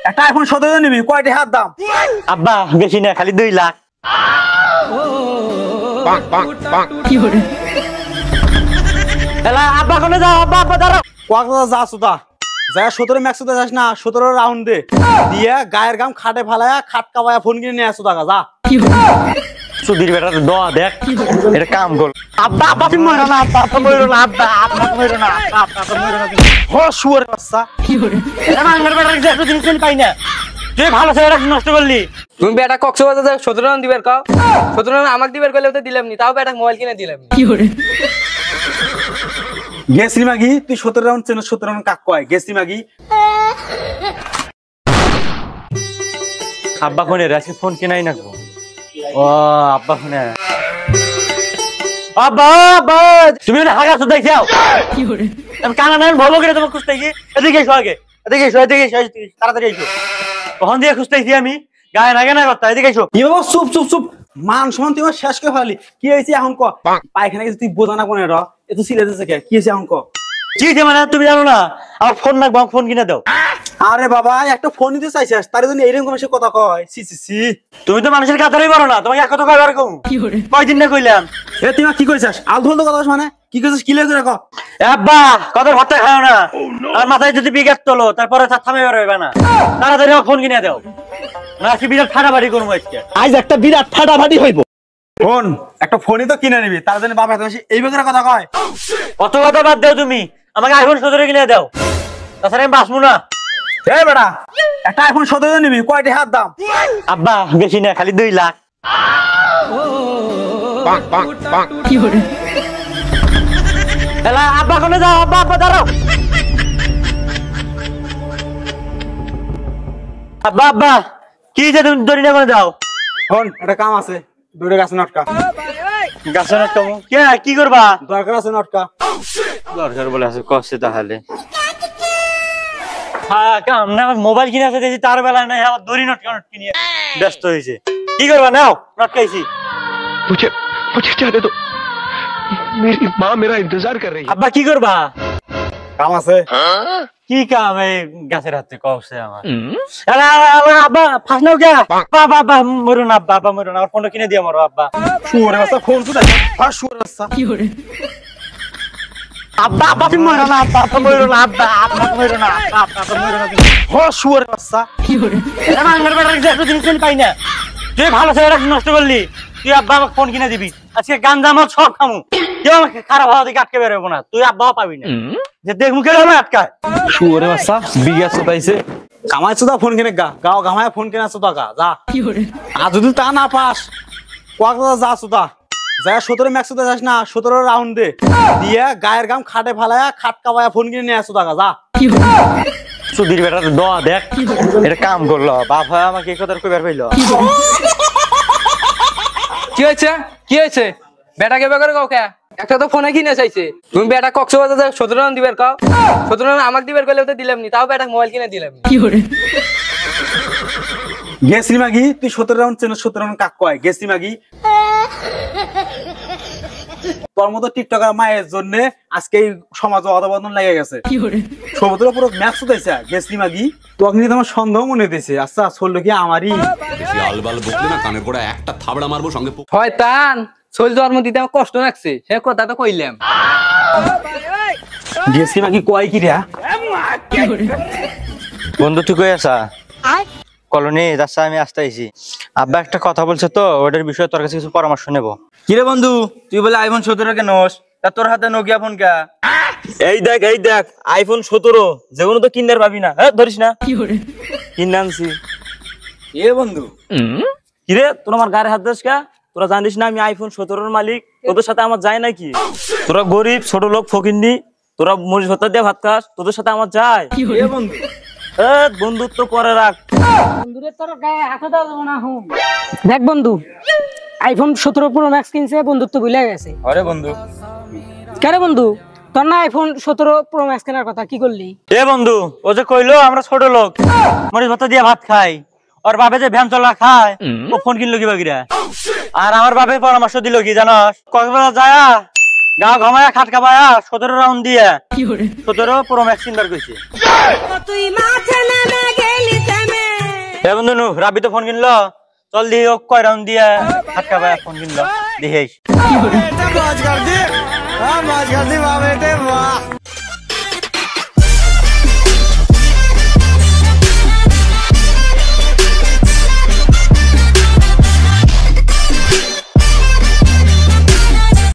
একটা আইফোন 17 নিবি, কয়টা হাত দাম? আব্বা বেশি না, খালি 2 লাখ। কি হরে এলা আব্বা কোনে যাও? আব্বা আব্বা দাঁড়াও। কক্সবাজার যা সুদা, যা 17 ম্যাক্সুদা যাস না, 17 রাউন্ড দে দিয়া গায়ের গাম খাটে ফালায়া খাট কাবায়া ফোন কিনে নিয়ে আসো টাকা যা। কি হরে সুধীর বেটা দোয়া দেখ, এটা কাম কর। আব্বা আব্বা তুমি মরো না, আব্বা আব্বা মরো না, আব্বা আব্বা মরো না, আব্বা আব্বা মরো না। হ শুয়ার বাচ্চা। কি হরে এটা মাঙ্গার বেটা একটু জিনিস পাই না, তুই ভালো ছেলেটা নষ্ট করলি। তুমি বেটা কক্সবাজার 17 রান দিবার কাও, 17 রান আমাকে দিবার কইলে তো দিলাম নি, তাও বেটা মোবাইল কিনে দিলাম। কি হরে গেছলি মাগি তুই 17 রাউন্ড চেন, 17 রাউন্ড কাক কয় গেছলি মাগি। আব্বা ফোনে রাশি ফোন কিনাই না গো। ও আব্বা ফোনে। আব্বা আব্বা তুমি না হাগা সুদাই যাও। কি হরে আমি কানা নাম ভালো করে তোমাকে খুঁজতেছি। এদিকে এসো আগে, এদিকে এসো, এদিকে এসো, তাড়াতাড়ি এসো। কখন দিয়ে খুঁজতেছি আমি, গায়ে নাগে না কথা। এদিকে এসো। কি বাবা চুপ চুপ চুপ, মান সমান তুই আমার শেষ করে ফেলি। কি হয়েছে এখন ক? পায়খানা গেছে তুই বোঝা না কোনে র, এত সিলে যাচ্ছে কে? কি হয়েছে এখন ক? কি যে মানে তুমি জানো না, আমার ফোন রাখবো, ফোন কিনে দাও। আরে বাবা একটা ফোন নিতে চাইছিস, তার জন্য এইরকম এসে কথা কয়? সি সি সি, তুমি তো মানুষের কাতারই পারো না, তোমাকে এক কথা কয়বার কম। কি হরে কয়দিন না কইলাম। এ তুই কি কইছিস? আলতু ফালতু কথা মানে কি কইছিস? কি লেগে ক? আব্বা কত ভাতটা খাও না, আর মাথায় যদি বিঘাত তোলো তারপরে থামে বেরোবে না। তাড়াতাড়ি আমার ফোন কিনে দাও, না কি বিরাট ফাটাফাটি করবো আজকে। আজ একটা বিরাট ফাটাফাটি হইব। ফোন একটা ফোনই তো কিনে নিবি, তার জন্য বাবা এত বেশি এই বেগের কথা কয়? কত কথা বাদ দাও, তুমি আমাকে আইফোন 17 কিনে দাও, তাছাড়া আমি বাঁচবো না। এ বেটা একটা আইফোন 17 নিবি, কয়টা হাত দাম? আব্বা বেশি না, খালি 2 লাখ। কি হরে এলা আব্বা কোনে যাও? আব্বা আব্বা দাঁড়াও। আব্বা আব্বা কি যে তুমি দড়ি না কোনে যাও? ফোন একটা কাম আছে, দূরে গাছে নটকা। গাছে না তুমি কে কি করবা? দরকার আছে নটকা। দরকার বলে আছে কষ্ট তাহলে। হ্যাঁ কাম না, মোবাইল কিনে আছে দেখি, তার বেলা নাই আবার দড়ি নটকা কিনে ব্যস্ত হয়েছে। কি করবা নাও, নটকাইছি। मुझे मुझे जाने दो, मेरी माँ मेरा इंतजार कर रही है। আব্বা কি করবা? কাম আছে। কি কাম এই গাছের হাতে কওছে আমার? এলা আব্বা ফাস নাও কে? বাবা বাবা মরো না, বাবা মরো না, আমার ফোনটা কিনে দিও আমারো আব্বা। শুয়ার বাচ্চা ফোন তো দেখ, আর শুয়ার বাচ্চা। কি হরে আব্বা আব্বা তুমি মরো না, আব্বা আব্বা মরো না, আব্বা আব্বা মরো না, আব্বা আব্বা মরো না। হ শুয়ার বাচ্চা। কি হরে এটা মাঙ্গার বেটা একটু জিনিস পাই না, তুই ভালো ছেলেটা নষ্ট করলি। তুই আব্বা আমাকে ফোন কিনে দিবি, আজকে গাঞ্জা মদ সব খামু, কেউ আমাকে খারাপ হওয়া দিকে আটকে বেরোবো না। তুই আব্বাও পাবি না, যে দেখ মুখে হলো আটকায়। শুয়ার বাচ্চা বিঘা চোদাইছে, কামাই চোদা ফোন কিনে গা, গাও গামায় ফোন কিনে চোদা গা যা। কি হরে আর যদি তা না পাস কক্সবাজার যা চোদা, যা 17 ম্যাক্সুদা যাস না, 17 রাউন্ড দে দিয়া গায়ের গাম খাটে ফালায়া খাট কাবায়া ফোন কিনে নিয়ে আসো টাকা যা। কি হরে সুধীর বেটা দোয়া দেখ, এটা কাম করলো। বাবা আমাকে এই কথা কইবার পাইলো। কি হয়েছে? কি হয়েছে? বেটা কে বেকার কাও কে? একটা তো ফোনে কিনে চাইছে। তুমি বেটা কক্সবাজার 17 রান দিবার কাও, 17 রান আমাকে দিবার কইলে তো দিলাম নি, তাও বেটা মোবাইল কিনে দিলাম। কি হরে গেছলি মাগি তুই 17 রাউন্ড চেন, 17 রাউন্ড কাক কয় গেছলি মাগি। তোর মতো টিকটকার মায়ের জন্য আজকে এই সমাজে অধপতন লেগে গেছে। কি হরে সমুদ্র পুরো ম্যাক্স উঠাইছে গেছলি মাগি, তোকে নিয়ে তোমার সন্দেহ মনে হইতেছে। আচ্ছা চললো কি আমারই? বেশি আলবাল বকলে না কানের গোড়া একটা থাবড়া মারবো সঙ্গে। শয়তান চল জন্ম দিতে আমার কষ্ট লাগছে, সে কথা তো কইলাম। গেছলি মাগি কয় কি রে? কি হরে বন্ধু তুই কই আসা? কলোনি যাচ্ছে, আমি আসতে আইছি। আব্বা একটা কথা বলছে তো, ওটার বিষয়ে তোর কাছে কিছু পরামর্শ নেবো। কিরে বন্ধু, তুই বলে আইফোন 17 কে নস, তা তোর হাতে নোকিয়া ফোন কা? এই দেখ আইফোন 17 যেগুলো তো কিনার পাবি না। হ্যাঁ ধরিস না, কি হরে কিনে আনছি। এ বন্ধু কিরে তোর আমার গায়ে হাত দিস কা? তোরা জানিস না আমি আইফোন 17 মালিক? তোদের সাথে আমার যায় নাকি? তোরা গরিব ছোট লোক ফকিন্নি, তোরা মরিচ ভর্তা দিয়ে ভাত খাস, তোদের সাথে আমার যায়? কি হরে বন্ধু বন্ধুত্ব পরে রাখ। দেখ বন্ধু, আইফোন 17 প্রো ম্যাক্স কিনছে, বন্ধুত্ব ভুলে গেছে। আরে বন্ধু কেন বন্ধু, তোর না আইফোন 17 প্রো ম্যাক্স কেনার কথা, কি করলি? এ বন্ধু ও যে কইলো আমরা ছোট লোক, মরিচ ভাত দিয়ে ভাত খাই, ওর বাপে যে ভ্যান চলা খায়, ও ফোন কিনলো কি বাকিরা? আর আমার বাপে পরামর্শ দিল কি জানাস? কক্সবাজার যায় গাও ঘামায়া খাট কাবায়া 17 রাউন্ড দিয়ে কি হরে 17 প্রো ম্যাক্স কিনবার কইছে। তুই মাথা নামে গেলি তেমে এ বন্ধু নু রাবি তো ফোন কিনলো, চল দিয়ে ও কয় রাউন্ড দিয়ে ভাত খাবা ফোন কিনলো দেখিস। এটা মজ কর দি, মজ কর দি বাবা, এটা বাহ।